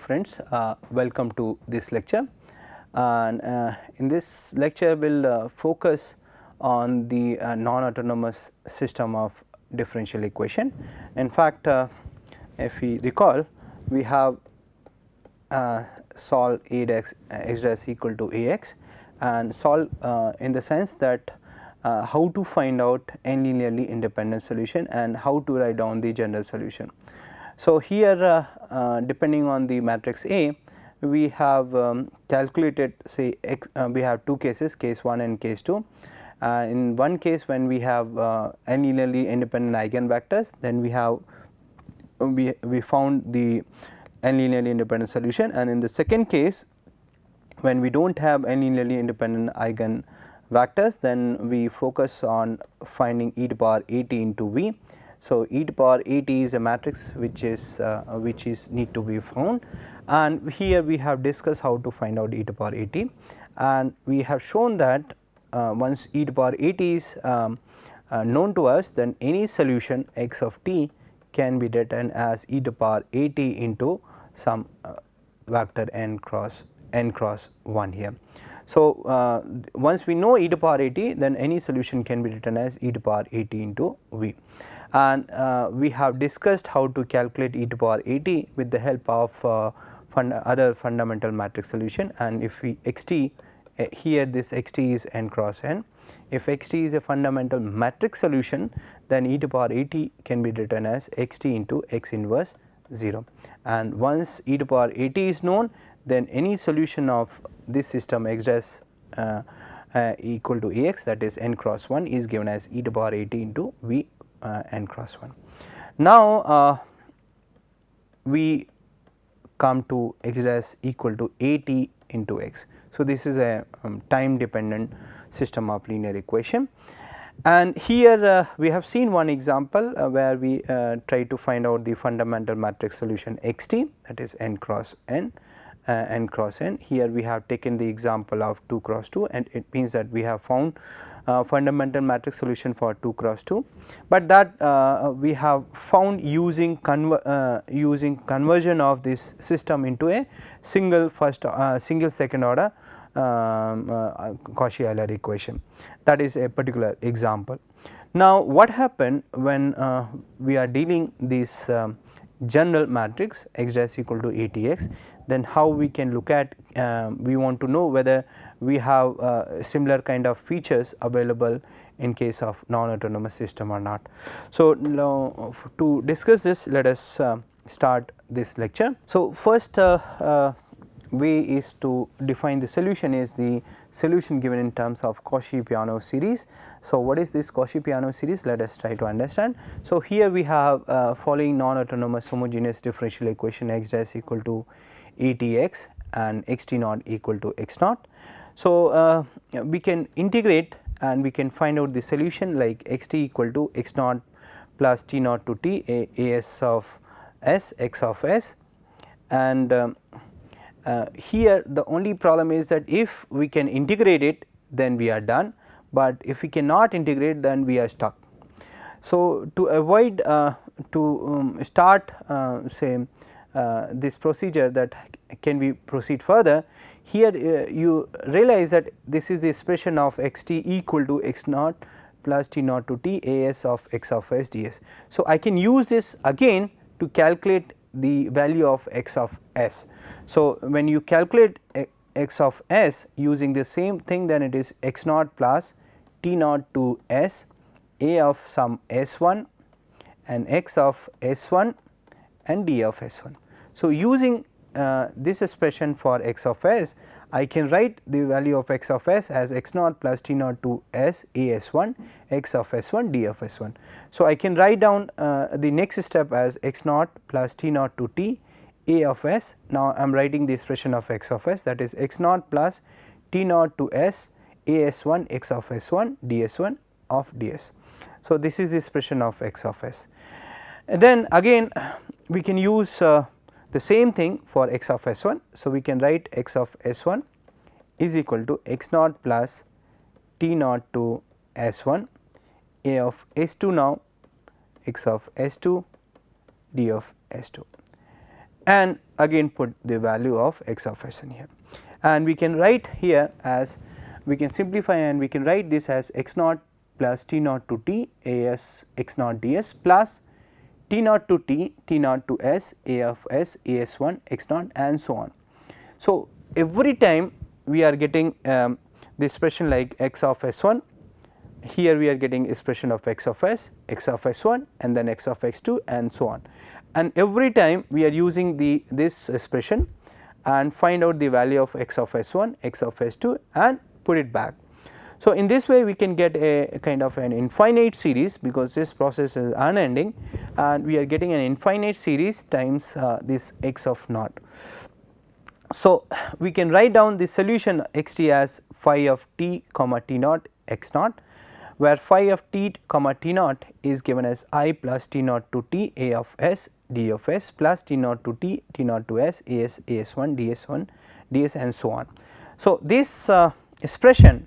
friends, welcome to this lecture, and in this lecture we will focus on the non-autonomous system of differential equation. In fact, if we recall, we have solve a dash x dash equal to a x and solve in the sense that how to find out n linearly independent solution and how to write down the general solution. So, here depending on the matrix A, we have calculated say x, we have two cases, case 1 and case 2. In one case, when we have n linearly independent eigenvectors, then we have we found the n linearly independent solution, and in the second case, when we do not have n linearly independent eigenvectors, then we focus on finding e to the power at into v. So, e to the power at is a matrix which is need to be found, and here we have discussed how to find out e to the power at, and we have shown that once e to the power at is known to us, then any solution x of t can be written as e to the power at into some vector n cross 1 here. So, once we know e to the power at, then any solution can be written as e to the power at into v, and we have discussed how to calculate e to the power at with the help of other fundamental matrix solution, and if we xt here this xt is n cross n. If xt is a fundamental matrix solution, then e to the power at can be written as xt into x inverse 0, and once e to the power at is known, then any solution of this system x dash equal to ax, that is n cross 1, is given as e to the power at into v n cross 1. Now, we come to x dash equal to at into x. So, this is a time dependent system of linear equation, and here we have seen one example where we try to find out the fundamental matrix solution xt, that is n cross n. Here we have taken the example of 2 cross 2, and it means that we have found fundamental matrix solution for 2 cross 2, but that we have found using conversion of this system into a single second order Cauchy-Euler equation. That is a particular example. Now, what happened when we are dealing this general matrix x dash equal to atx, then how we can look at, we want to know whether we have similar kind of features available in case of non-autonomous system or not. So, now to discuss this, let us start this lecture. So, first way is to define the solution is the solution given in terms of Cauchy-Peano series. So, what is this Cauchy-Peano series? Let us try to understand. So, here we have following non-autonomous homogeneous differential equation x dash equal to atx and xt naught equal to x naught. So, we can integrate and we can find out the solution like xt equal to x naught plus t naught to t as of s x of s, and here the only problem is that if we can integrate it, then we are done, but if we cannot integrate, then we are stuck. So, to avoid start say this procedure that can we proceed further, here you realize that this is the expression of xt equal to x naught plus t naught to t as of x of s ds. So, I can use this again to calculate the value of x of s. So, when you calculate x of s using the same thing, then it is x naught plus t naught to s a of some s1 and x of s1 and d of s1. So, using this expression for x of s, I can write the value of x of s as x naught plus t naught to s a s1 x of s1 d of s1. So, I can write down the next step as x naught plus t naught to t a of s. Now, I am writing the expression of x of s, that is x naught plus t naught to s a s1 x of s1 ds1 of ds. So, this is the expression of x of s. And then again we can use the same thing for x of s1. So, we can write x of s1 is equal to x naught plus t naught to s1 a of s2 now x of s2 d of s2. and again put the value of x of s in here, and we can write here as, we can simplify and we can write this as x naught plus t naught to t a s x naught ds plus t naught to t, t naught to s, a of s, a s 1 x naught and so on. So, every time we are getting the expression like x of s 1, here we are getting expression of x of s, x of s 1 and then x of x 2 and so on, and every time we are using this expression and find out the value of x of s 1, x of s 2 and put it back. So, in this way we can get a kind of an infinite series, because this process is unending and we are getting an infinite series times this x of naught. So, we can write down the solution x t as phi of t comma t naught x naught, where phi of t comma t naught is given as I plus t naught to t a of s d of s plus t naught to t, t naught to s, a s 1 ds and so on. So, this expression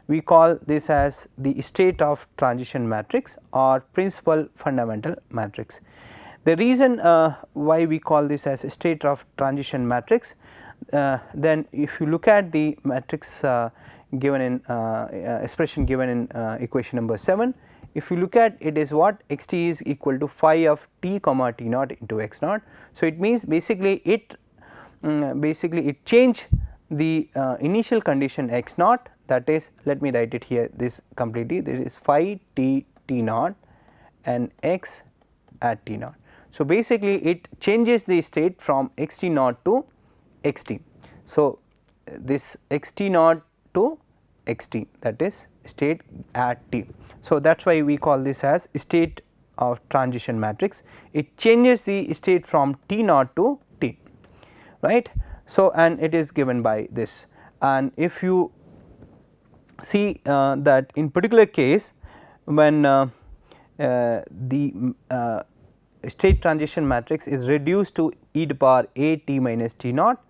we call this as the state of transition matrix or principal fundamental matrix. The reason why we call this as a state of transition matrix, then if you look at the matrix given in expression given in equation number 7, if you look at it is what, x t is equal to phi of t comma t naught into x naught. So, it means basically it change the initial condition x naught, that is, let me write it here this completely, this is phi t t naught and x at t naught. So, basically it changes the state from x t naught to x t. So, this x t naught to x t, that is state at t. So, that is why we call this as state of transition matrix. It changes the state from t naught to t, right. So, and it is given by this, and if you see that in particular case when the state transition matrix is reduced to e to the power a t minus t naught,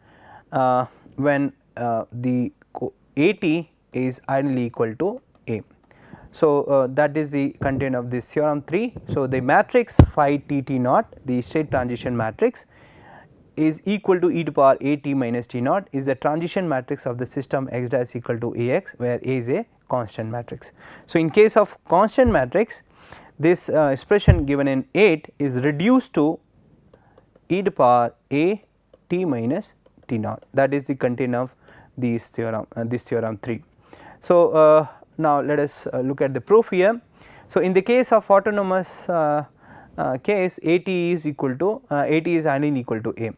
when the a t is ideally equal to a. So, that is the content of this theorem 3. So, the matrix phi t t naught, the state transition matrix, is equal to e to the power a t minus t naught is the transition matrix of the system x dash equal to a x, where a is a constant matrix. So, in case of constant matrix, this expression given in 8 is reduced to e to the power a t minus t naught, that is the content of this theorem 3. So, now let us look at the proof here. So, in the case of autonomous case, a t is equal to a t is ideally equal to a.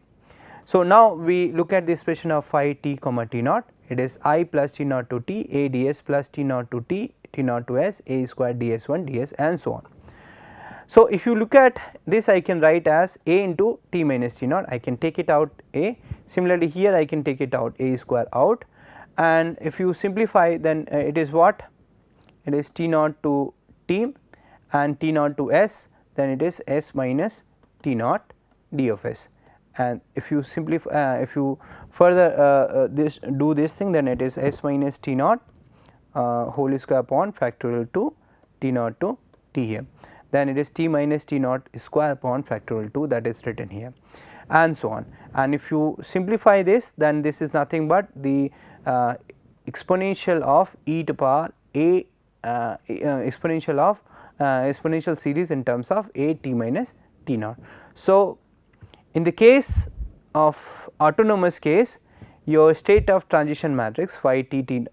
So, now we look at the expression of phi t comma t naught, it is I plus t naught to t a ds plus t naught to t, t naught to s, a square ds 1 ds and so on. So, if you look at this, I can write as a into t minus t naught, I can take it out a. Similarly, here I can take it out a square out, and if you simplify, then it is what, it is t naught to t and t naught to s, then it is s minus t naught d of s, and if you simplify, if you further do this thing, then it is s minus t naught whole square upon factorial to t naught to t here, then it is t minus t naught square upon factorial 2, that is written here and so on. And if you simplify this, then this is nothing but the exponential of e to the power a exponential of exponential series in terms of a t minus t naught. So, in the case of autonomous case, your state of transition matrix phi t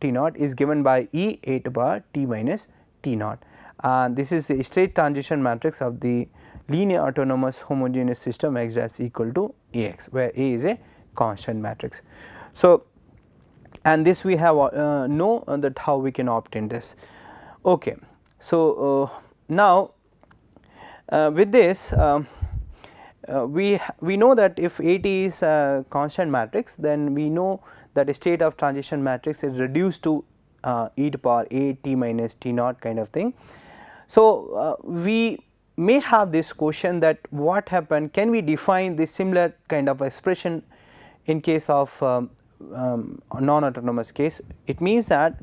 naught is given by e a to the power t minus t naught, and this is the state transition matrix of the linear autonomous homogeneous system x dash equal to a x, where a is a constant matrix. So, and this we have know that how we can obtain this. Okay. So, now with this we know that if A t is a constant matrix, then we know that a state of transition matrix is reduced to e to the power a t minus t naught kind of thing. So, we may have this question that what happened, can we define this similar kind of expression in case of non-autonomous case. It means that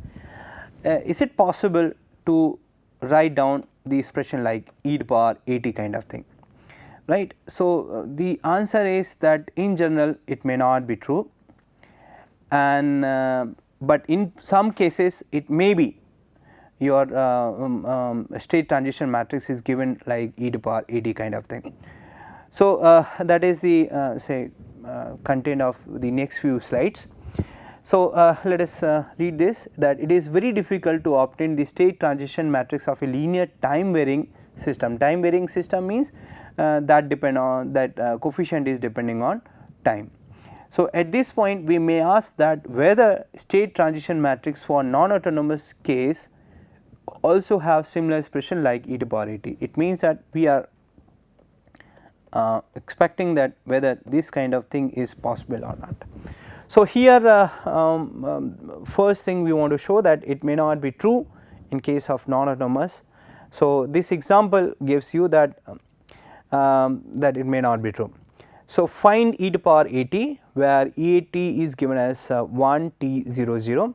is it possible to write down the expression like e to the power a t kind of thing. right. So, the answer is that in general it may not be true, and but in some cases it may be. Your state transition matrix is given like e to power AD kind of thing. So, that is the say content of the next few slides. So, let us read this, that it is very difficult to obtain the state transition matrix of a linear time varying system. Time varying system means that depend on that coefficient is depending on time. So, at this point we may ask that whether state transition matrix for non-autonomous case also have similar expression like e to power AT. It means that we are expecting that whether this kind of thing is possible or not. So, here first thing we want to show that it may not be true in case of non-autonomous. So, this example gives you that that it may not be true. So, find e to power AT where EAT is given as 1 t 0 0,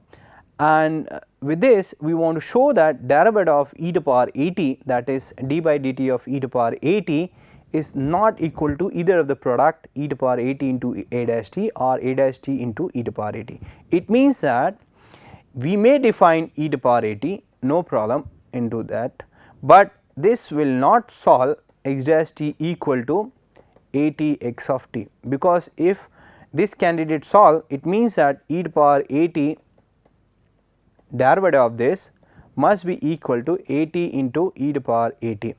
and with this we want to show that derivative of e to power AT, that is d by dt of e to power AT, is not equal to either of the product e to power AT into a dash t or a dash t into e to power AT. It means that we may define e to power AT, no problem into that, but this will not solve x dash t equal to AT x of t, because if this candidate solve, it means that e to power AT derivative of this must be equal to AT into e to power AT,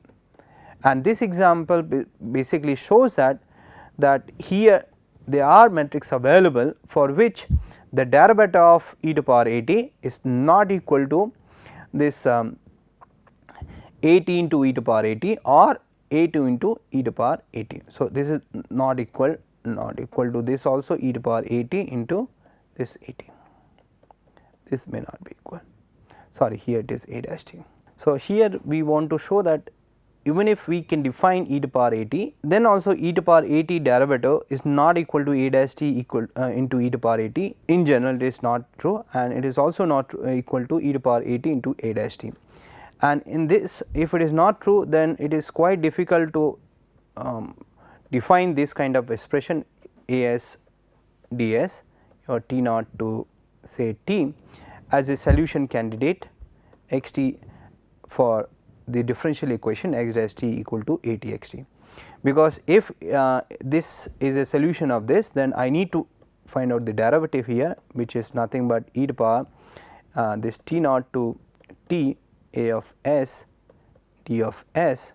and this example basically shows that here there are metrics available for which the derivative of e to power AT is not equal to this AT into e to power AT or A2 into e to power AT. So, this is not equal to this also e to power AT into this AT, this may not be equal, sorry, here it is a dash t. So, here we want to show that even if we can define e to power AT, then also e to power AT derivative is not equal to a dash t equal into e to power AT. In general it is not true, and it is also not equal to e to power AT into a dash t. And in this, if it is not true, then it is quite difficult to define this kind of expression as ds or t naught to say t as a solution candidate x t for the differential equation x dash t equal to a t x t, because if this is a solution of this, then I need to find out the derivative here, which is nothing but e to power this t naught to t a of s d of s,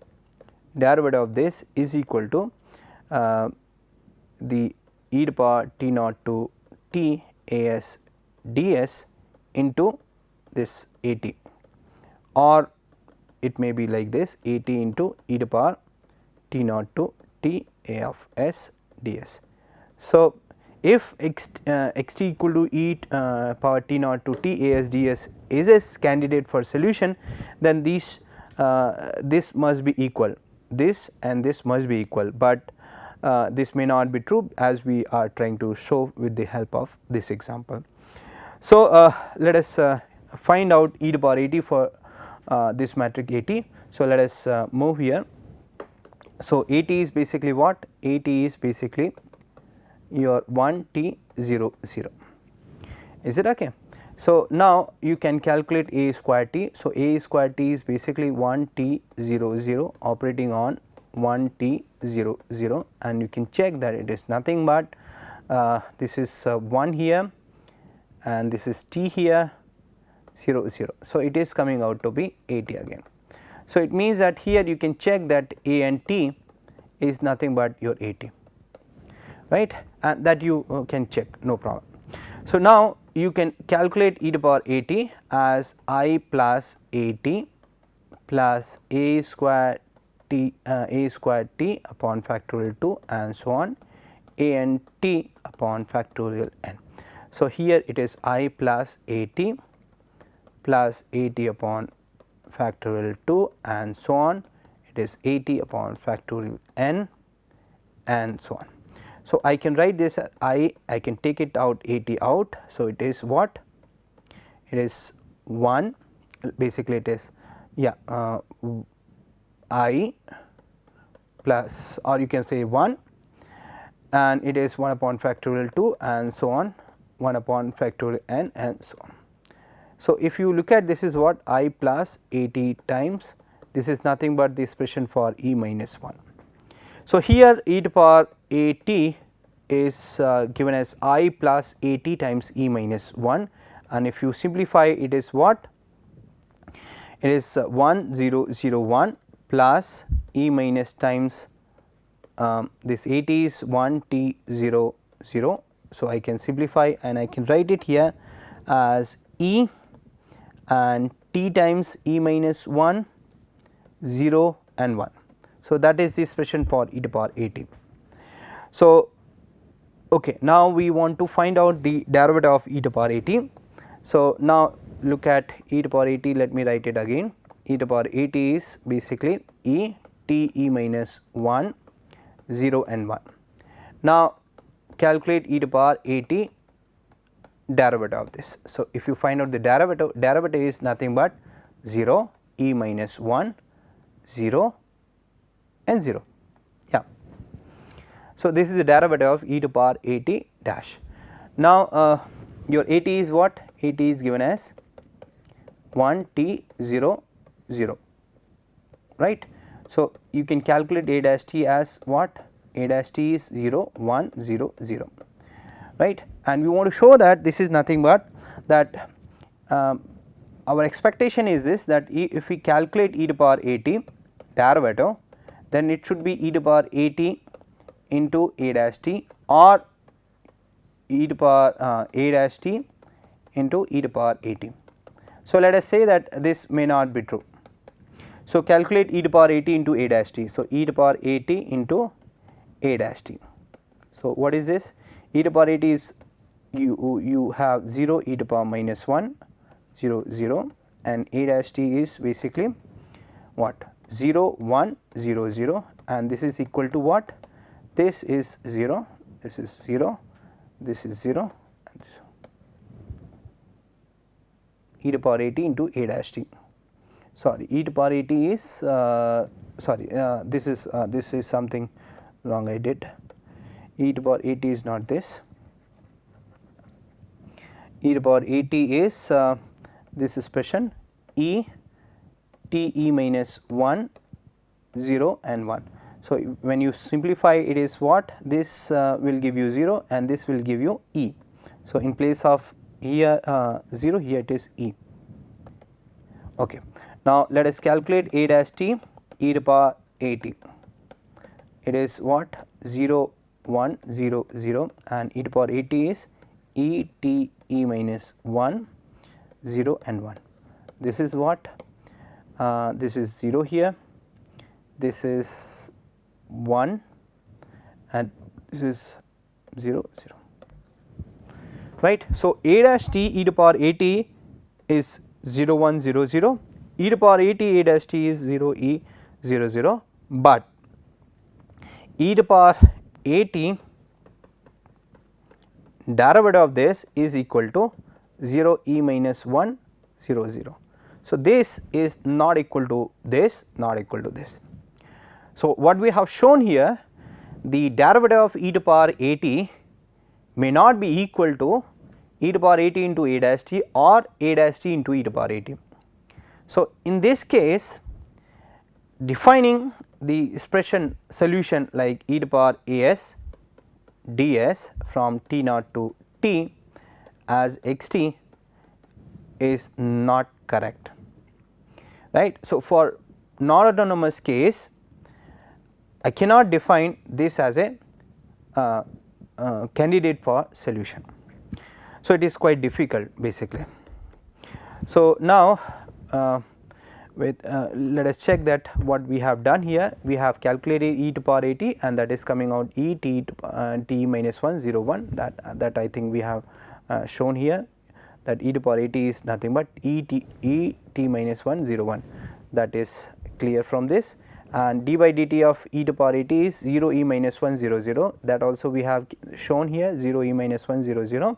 derivative of this is equal to the e to power t naught to t a s ds into this a t, or it may be like this a t into e to power t naught to t a of s ds. So, if x t equal to e power t naught to t a s ds is a candidate for solution, then these this must be equal, this and this must be equal, but this may not be true as we are trying to show with the help of this example. So, let us find out e to power AT for this matrix AT. So, let us move here. So, AT is basically what? AT is basically your 1 t 0 0, is it okay? So, now you can calculate a square t. So, a square t is basically 1 t 0 0 operating on 1 t 0 0, and you can check that it is nothing but this is 1 here and this is t here 0 0. So, it is coming out to be AT again. So, it means that here you can check that a and t is nothing but your AT, right, and that you can check, no problem. So, now you can calculate e to power AT as I plus AT plus a square t upon factorial 2 and so on a n t upon factorial n. So, here it is I plus AT plus AT upon factorial 2 and so on, it is AT upon factorial n and so on. So, I can write this as I can take it out AT out. So, it is what? It is 1, basically it is I plus, or you can say 1, and it is 1 upon factorial 2 and so on, 1 upon factorial n and so on. So, if you look at this is what I plus at times, this is nothing but the expression for e minus 1. So, here e to power at is given as I plus at times e minus 1, and if you simplify it is what? It is 1001 plus e minus times this at is 1 t 0 0. So, I can simplify and I can write it here as e and t times e minus 1 0 and 1. So, that is the expression for e to power at. So, okay, now we want to find out the derivative of e to power at. So, now look at e to power at, let me write it again. E to power at is basically e t e minus 1 0 and 1. Now, calculate e to power at derivative of this. So, if you find out the derivative is nothing but 0, e minus 1, 0 and 0, yeah. So, this is the derivative of e to power at dash. Now, your at is what? At is given as 1 t 0 0, right. So, you can calculate a dash t as what? A dash t is 0 1 0 0, right, and we want to show that this is nothing but that our expectation is this, that if we calculate e to power at derivative, then it should be e to power at into a dash t or e to power a dash t into e to power at. So, let us say that this may not be true. So, calculate e to power at into a dash t. So, e to power at into a dash t. So, what is this? E to power at is you have 0 e to power minus 1 0 0, and a dash t is basically what? 0 1 0 0, and this is equal to what? This is 0, this is 0, this is 0, and e to power at into a dash t. Sorry, e to power at is this is something wrong I did. E to power at is not this. E to power at is this expression e t e minus 1 0 and 1. So, when you simplify it is what? This will give you 0 and this will give you e. So, in place of here 0, here it is e. Okay. Now, let us calculate a dash t e to power at. It is what? 0 1 0 0, and e to power at is e t e minus 1 0 and 1. This is what? This is 0 here, this is 1 and this is 0 0, right. So, a dash t e to power at is 0 1 0 0, e to power at a dash t is 0 e 0 0, but e to power at derivative of this is equal to 0 e minus 1 0 0. So, this is not equal to this, not equal to this. So, what we have shown here, the derivative of e to power at may not be equal to e to power at into a dash t or a dash t into e to power at. So, in this case, defining the expression solution like e to power as ds from t naught to t as x t is not correct, right. So, for non autonomous case, I cannot define this as a candidate for solution. So, it is quite difficult basically. So, now let us check that what we have done here, we have calculated e to power at and that is coming out e t t minus 1 0 1, that I think we have shown here, that e to power at is nothing but e t minus 1 0 1, that is clear from this, and d by dt of e to power at is 0 e minus 1 0 0, that also we have shown here 0 e minus 1 0 0,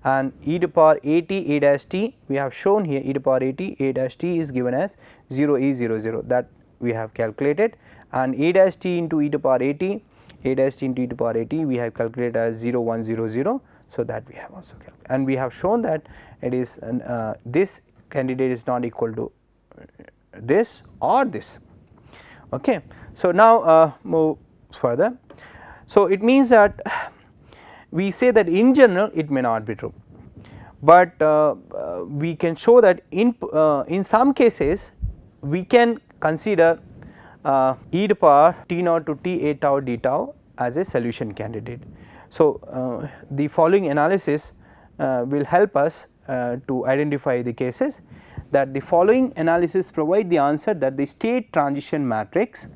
and e to power at a dash t we have shown here e to power at a dash t is given as 0 e 0 0, that we have calculated, and a dash t into e to power a t, a dash t into e to power a t we have calculated as 0 1 0 0. So, that we have also calculated, and we have shown that it is this candidate is not equal to this or this. Okay. So, now move further. So, it means that we say that in general it may not be true, but we can show that in some cases we can consider e to power t naught to t a tau d tau as a solution candidate. So, the following analysis will help us to identify the cases, that the following analysis provide the answer that the state transition matrix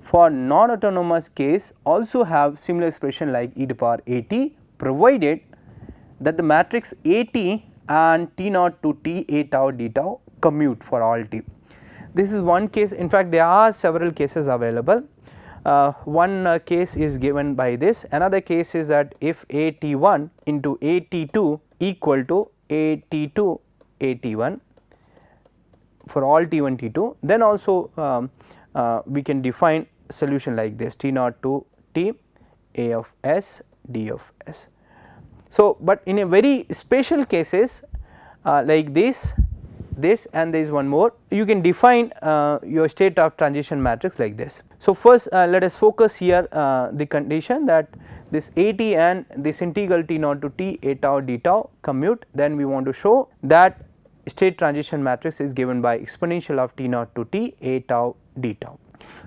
for non-autonomous case also have similar expression like e to power a t, provided that the matrix a t and t naught to t a tau d tau commute for all t. This is one case. In fact, there are several cases available. One case is given by this. Another case is that if a t 1 into a t 2 equal to a t 2 a t 1 for all t 1 t 2, then also we can define solution like this, t naught to t a of s d of s. So, but in a very special cases like this and there is one more, you can define your state of transition matrix like this. So, first let us focus here the condition that this a t and this integral t naught to t a tau d tau commute, then we want to show that state transition matrix is given by exponential of t naught to t a tau d tau.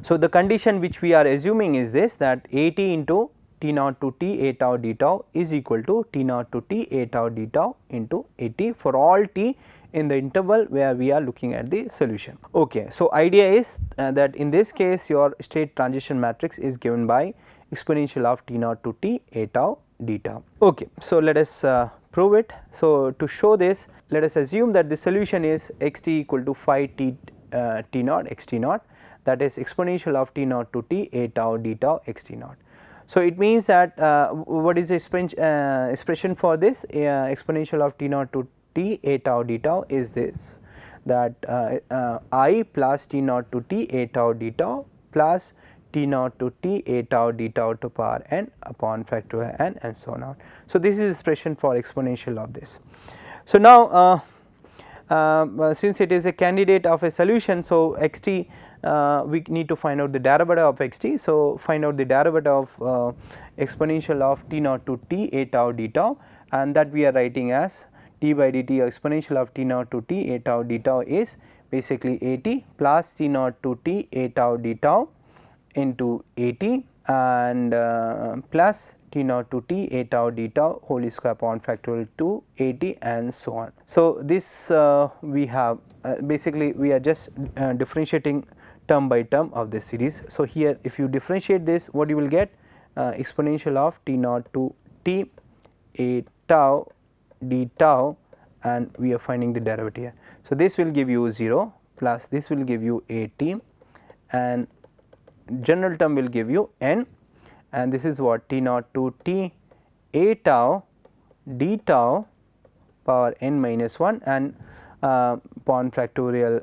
So, the condition which we are assuming is this, that a t into t naught to t a tau d tau is equal to t naught to t a tau d tau into a t for all t in the interval where we are looking at the solution. Okay. So, idea is that in this case your state transition matrix is given by exponential of t naught to t a tau d tau. Okay. So, let us prove it. So, to show this, let us assume that the solution is x t equal to phi t t naught x t naught, that is exponential of t naught to t a tau d tau x t naught. So, it means that what is the expression for this exponential of t naught to t a tau d tau is this, that I plus t naught to t a tau d tau plus t naught to t a tau d tau to power n upon factorial n and so on. So, this is expression for exponential of this. So, now since it is a candidate of a solution, so x t we need to find out the derivative of x t. So, find out the derivative of exponential of t naught to t a tau d tau, and that we are writing as d by dt exponential of t naught to t a tau d tau is basically a t plus t naught to t a tau d tau into a t and plus t naught to t a tau d tau whole square upon factorial to a t and so on. So, this we have basically we are just differentiating term by term of this series. So, here if you differentiate this, what you will get exponential of t naught to t a tau d tau, and we are finding the derivative here. So, this will give you 0 plus this will give you a t and general term will give you n, and this is what t naught to t a tau d tau power n minus 1 and upon factorial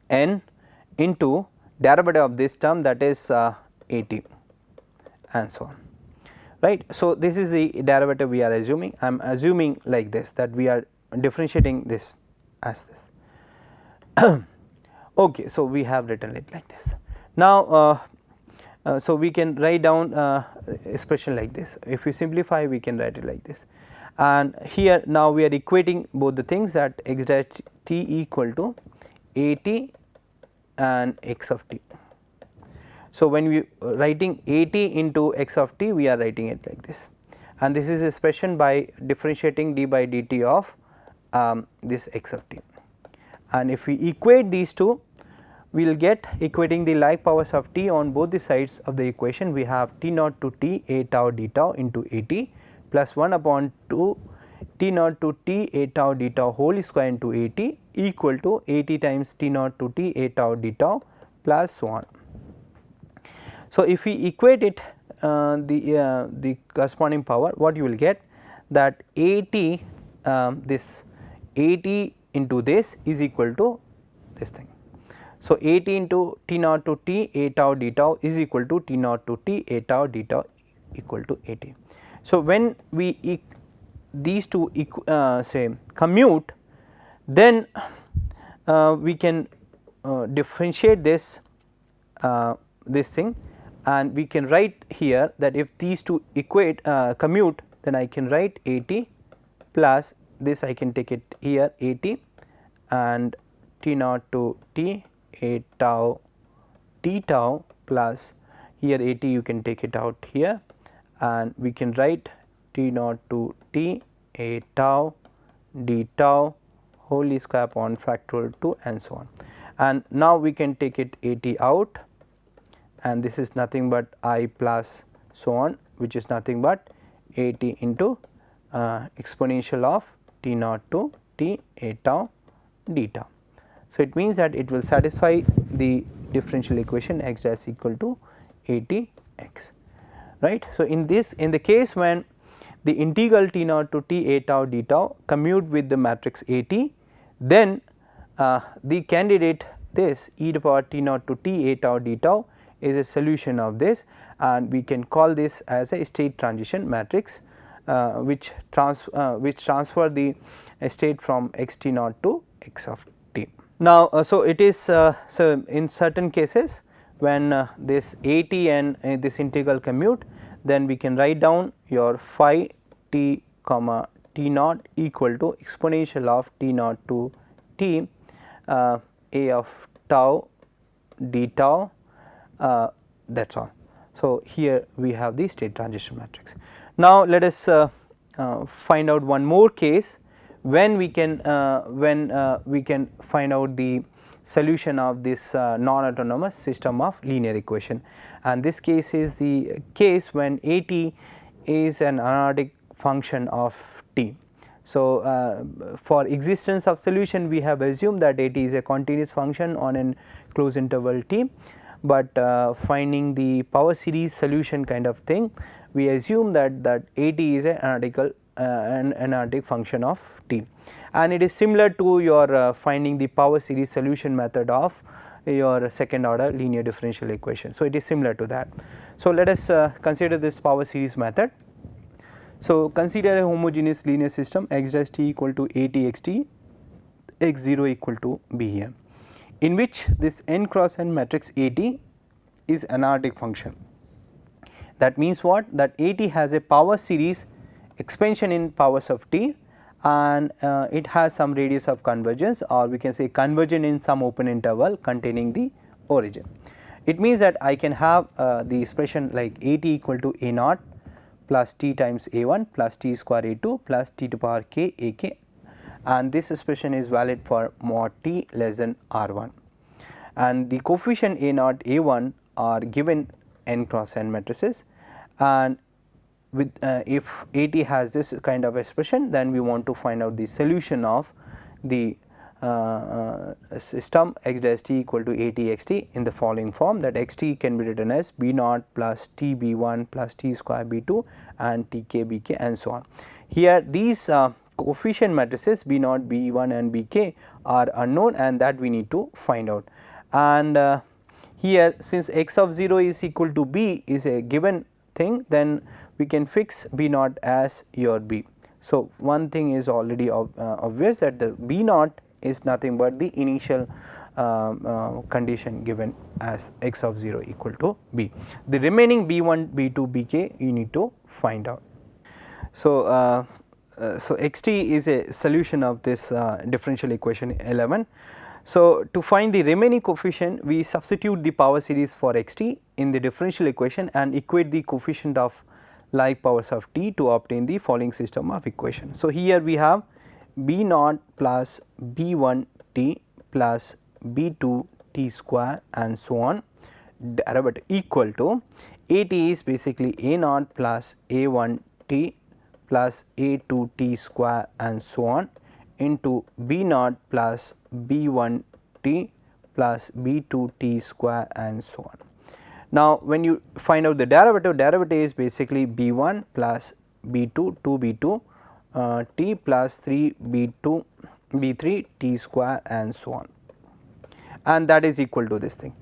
n into derivative of this term, that is a t and so on, right. So, this is the derivative we are assuming. I am assuming like this, that we are differentiating this as this. Okay. So, we have written it like this. Now, so we can write down expression like this. If we simplify, we can write it like this, and here now we are equating both the things, that x dash t equal to a t and x of t. So, when we writing a t into x of t, we are writing it like this, and this is expression by differentiating d by dt of this x of t, and if we equate these two, we will get equating the like powers of t on both the sides of the equation. We have t naught to t a tau d tau into a t plus 1 upon 2 t naught to t a tau d tau whole square into a t equal to a t times t naught to t a tau d tau plus 1. So, if we equate it the corresponding power, what you will get, that a t this a t into this is equal to this thing. So, at into T naught to T A tau d tau is equal to T naught to T A tau d tau equal to at. So, when we these two say commute, then we can differentiate this thing, and we can write here that if these two commute, then I can write at plus this, I can take it here at and T naught to T A tau d tau plus here at you can take it out here, and we can write T naught to T A tau d tau whole square upon factorial 2 and so on. And now we can take it at out, and this is nothing but I plus so on, which is nothing but at into exponential of T naught to T A tau d tau. So, it means that it will satisfy the differential equation x dash equal to at x, right. So, in the case when the integral T naught to T A tau d tau commute with the matrix at, then the candidate this e to the power T naught to T A tau d tau is a solution of this, and we can call this as a state transition matrix which transfer the state from x t naught to x of t. Now, so it is so in certain cases when this at and this integral commute, then we can write down your phi t comma t naught equal to exponential of t naught to t a of tau d tau, that is all. So, here we have the state transition matrix. Now, let us find out one more case when we can find out the solution of this non-autonomous system of linear equation, and this case is the case when at is an analytic function of t. So, for existence of solution we have assumed that at is a continuous function on an closed interval t, but finding the power series solution kind of thing, we assume that at is an analytic function of t, and it is similar to your finding the power series solution method of your second order linear differential equation. So, it is similar to that. So, let us consider this power series method. So, consider a homogeneous linear system x dash t equal to at x t, x 0 equal to b here, in which this n cross n matrix at is an analytic function. That means what? That at has a power series expansion in powers of t, and it has some radius of convergence, or we can say convergent in some open interval containing the origin. It means that I can have the expression like at equal to a naught plus t times a1 plus t square a2 plus t to the power k a k, and this expression is valid for mod t less than r1, and the coefficient a naught a1 are given n cross n matrices, and with if at has this kind of expression, then we want to find out the solution of the system x dash t equal to at x t in the following form, that x t can be written as b naught plus t b1 plus t square b2 and t k b k and so on. Here these coefficient matrices b naught, b1 and bk are unknown, and that we need to find out. And here since x of 0 is equal to b is a given thing, then we can fix b naught as your b. So, one thing is already obvious, that the b naught is nothing but the initial condition given as x of 0 equal to b. The remaining b1, b2, bk you need to find out. So, so x t is a solution of this differential equation 11. So, to find the remaining coefficient, we substitute the power series for x t in the differential equation and equate the coefficient of like powers of t to obtain the following system of equation. So, here we have b naught plus b1 t plus b2 t square and so on derivative equal to at is basically a naught plus a1 t plus a2 t square and so on into b naught plus b1 t plus b2 t square and so on. Now, when you find out the derivative is basically b1 plus b2 2b2 t plus 3 b2 b3 t square and so on, and that is equal to this thing.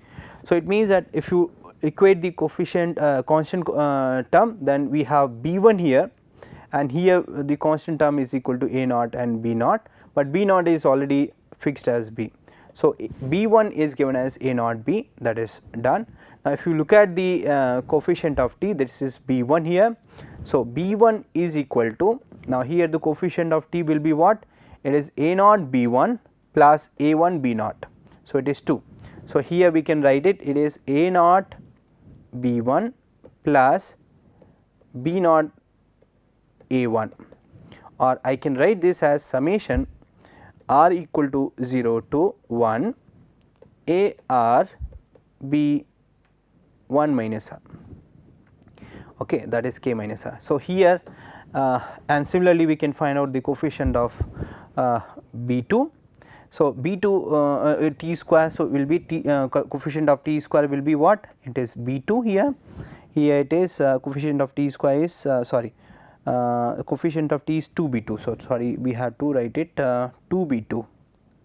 So, it means that if you equate the coefficient constant term, then we have B1 here, and here the constant term is equal to A naught and B naught, but B naught is already fixed as B. So, B1 is given as A naught B, that is done. Now, if you look at the coefficient of t, this is B1 here. So, B1 is equal to, now here the coefficient of t will be what? It is A naught B1 plus A1 B naught. So, it is 2. So, here we can write it, it is A naught B1 plus B naught A1, or I can write this as summation r equal to 0 to 1 A r B 1 minus r, okay, that is k minus r. So, here and similarly we can find out the coefficient of B2. So, B2 t square, so will be t coefficient of t square will be what? It is B2 here, here it is coefficient of t square is coefficient of t is 2B2. So, sorry, we have to write it 2B2,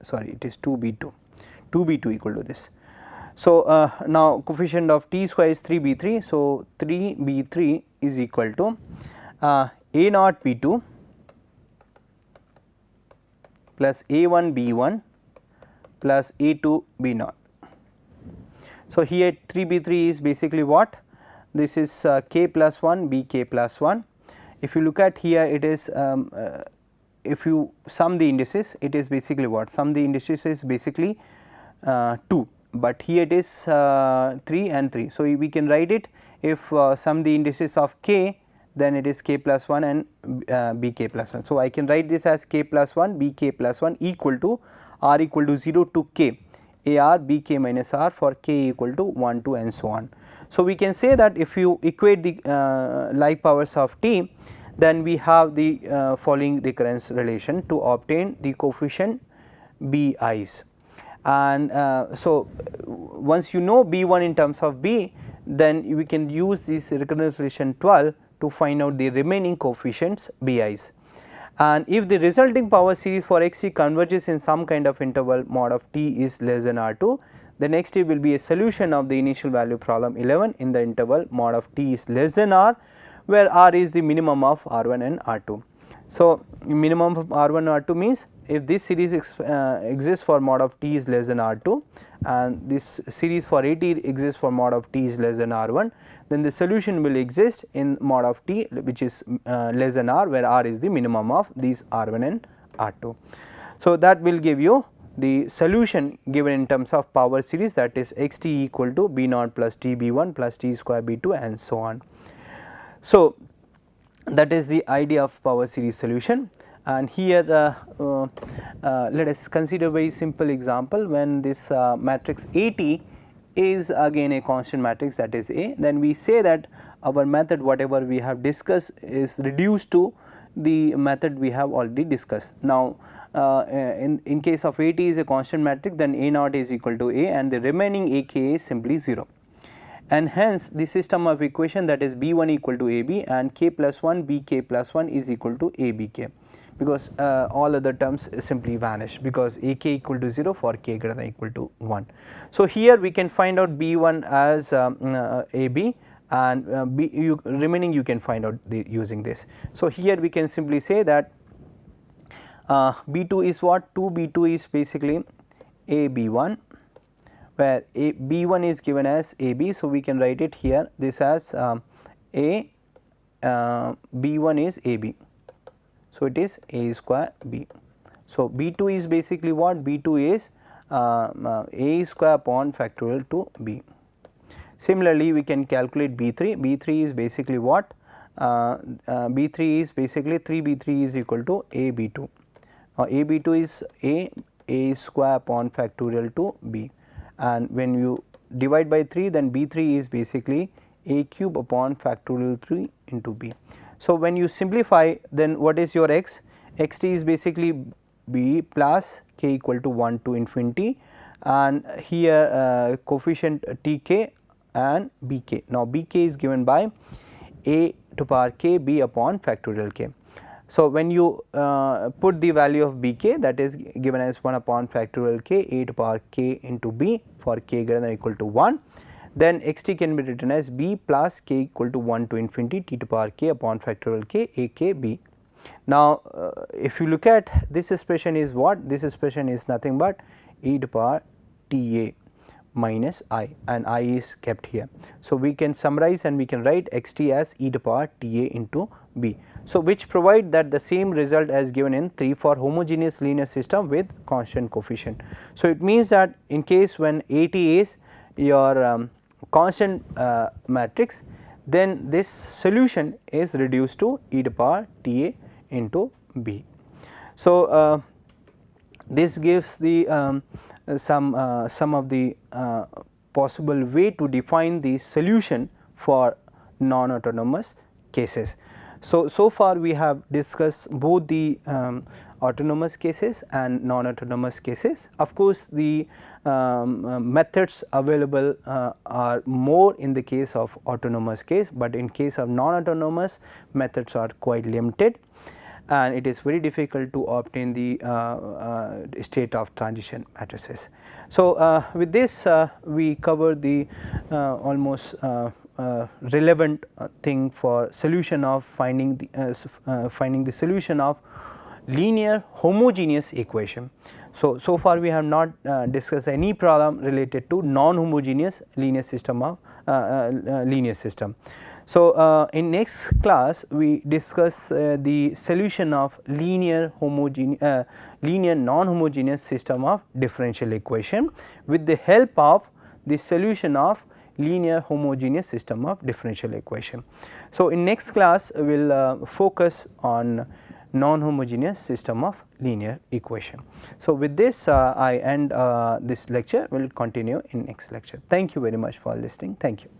sorry, it is 2B2 equal to this. So, now coefficient of t square is 3B3. So, 3B3 is equal to A naught B2 plus A1 B1 plus A2 B naught. So, here 3B3 is basically what? This is k plus 1 Bk plus 1. If you look at here, it is if you sum the indices, it is basically what? Sum the indices is basically 2, but here it is 3 and 3. So, we can write it, if sum the indices of k, then it is k plus 1 and Bk plus 1. So, I can write this as k plus 1 Bk plus 1 equal to r equal to 0 to k AR Bk minus r for k equal to 1, 2 and so on. So, we can say that if you equate the like powers of t, then we have the following recurrence relation to obtain the coefficient Bi's. And so, once you know B1 in terms of B, then we can use this recurrence relation 12 to find out the remaining coefficients Bi's. And if the resulting power series for xt converges in some kind of interval mod of t is less than R2, the next step will be a solution of the initial value problem 11 in the interval mod of t is less than R, where R is the minimum of R1 and R2. So, minimum of R1 and R2 means if this series exists for mod of t is less than R2 and this series for AT exists for mod of t is less than R1, then the solution will exist in mod of t which is less than R, where R is the minimum of these R1 and R2. So, that will give you the solution given in terms of power series, that is xt equal to B naught plus t B1 plus t square B2 and so on. So, that is the idea of power series solution. And here let us consider a very simple example. When this matrix AT is again a constant matrix, that is A, then we say that our method whatever we have discussed is reduced to the method we have already discussed. Now, in case of AT is a constant matrix, then A naught is equal to A and the remaining AK is simply 0. And hence the system of equation, that is B1 equal to AB and k plus 1 Bk plus 1 is equal to ABK, because all other terms simply vanish, because AK equal to 0 for k greater than equal to 1. So, here we can find out B1 as AB and remaining you can find out using this. So, here we can simply say that B2 is what? 2B2 is basically AB1, where B1 is given as AB. So, we can write it here this as B1 is AB. So, it is A square B. So, B2 is basically what? B2 is A square upon factorial to B. Similarly, we can calculate B3. B3 is basically what? B3 is basically 3B3 is equal to AB2. Now, AB2 is A square upon factorial to B, and when you divide by 3, then B3 is basically A cube upon factorial 3 into B. So, when you simplify, then what is your x? Xt is basically B plus k equal to 1 to infinity, and here coefficient Tk and Bk. Now, Bk is given by A to power k B upon factorial k. So, when you put the value of bk, that is given as 1 upon factorial k e to the power k into b for k greater than or equal to 1, then xt can be written as b plus k equal to 1 to infinity t to the power k upon factorial k a k b. Now, if you look at this expression is what? This expression is nothing but e to the power t a minus I, and I is kept here. So, we can summarize and we can write x t as e to the power t a into b. So, which provide that the same result as given in 3 for homogeneous linear system with constant coefficient. So, it means that in case when A t is your constant matrix, then this solution is reduced to e to the power t a into b. So, this gives the some of the possible way to define the solution for non-autonomous cases. So far we have discussed both the autonomous cases and non-autonomous cases. Of course, the methods available are more in the case of autonomous case, but in case of non-autonomous methods are quite limited, and it is very difficult to obtain the state of transition matrices. So, with this we cover the almost relevant thing for solution of finding the solution of linear homogeneous equation. So far we have not discussed any problem related to non-homogeneous linear system of linear system. So, in next class we discuss the solution of linear non-homogeneous system of differential equation with the help of the solution of linear homogeneous system of differential equation. So, in next class we will focus on non-homogeneous system of linear equation. So, with this I end this lecture. We will continue in next lecture. Thank you very much for listening. Thank you.